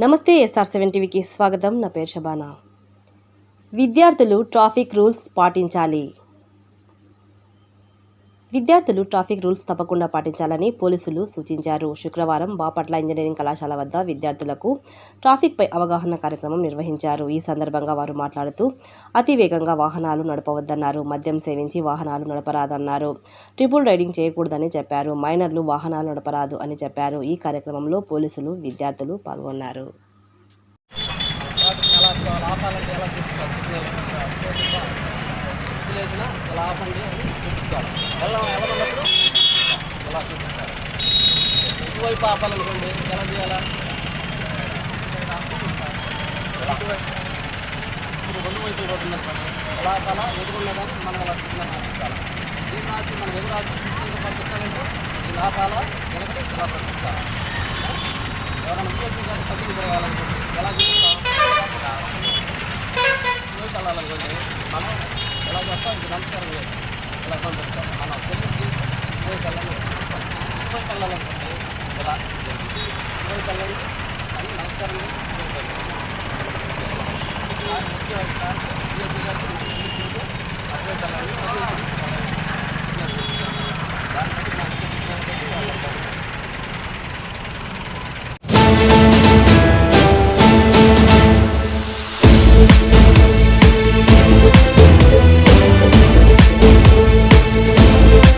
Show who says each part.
Speaker 1: నమస్తే SR7 టీవీకి స్వాగతం. నా పేరు శబానా. విద్యార్థులు ట్రాఫిక్ రూల్స్ పాటించాలి. విద్యార్థులు ట్రాఫిక్ రూల్స్ తప్పకుండా పాటించాలని పోలీసులు సూచించారు. శుక్రవారం బాపట్ల ఇంజనీరింగ్ కళాశాల వద్ద విద్యార్థులకు ట్రాఫిక్పై అవగాహన కార్యక్రమం నిర్వహించారు. ఈ సందర్భంగా వారు మాట్లాడుతూ అతి వేగంగా వాహనాలు నడపవద్దన్నారు. మద్యం సేవించి వాహనాలు నడపరాదన్నారు. ట్రిపుల్ రైడింగ్ చేయకూడదని చెప్పారు. మైనర్లు వాహనాలు నడపరాదు అని చెప్పారు. ఈ కార్యక్రమంలో పోలీసులు, విద్యార్థులు పాల్గొన్నారు.
Speaker 2: ఇలా ఆపండి అని చూపించాలి. వెళ్ళమన్నప్పుడు ఇలా చూపించాలి. ఇటువైపు ఆపాలనుకోండి ఎలా చేయాలా? ఇప్పుడు రెండు వైపులు కొట్టిందనుకోండి ఎలా ఆపాలా? ఎదురున్నా కానీ మనం అలా చూపించాలి. ఈ రాసి మనం ఎదురు రాసి పంపిస్తామంటే ఈ లాపాలా వెనకటి ఇలా పంపిస్తారా? ఎవరైనా విజయపి కానీ తగ్గికి తిరగాలనుకోండి ఎలా చూపిస్తాం? ఇటువైపు వెళ్ళాలనుకోండి మనం ఎలా చేస్తాం? ఇది నమస్కారం లేదు ఇలా పంపిస్తాం. మనం తెలుగుకి ఇటువైపు వెళ్ళాలనుకోండి ఇలా ఇటువైపు వెళ్ళండి అని నమస్కారం లేదు అటువైపు వెళ్ళాలి.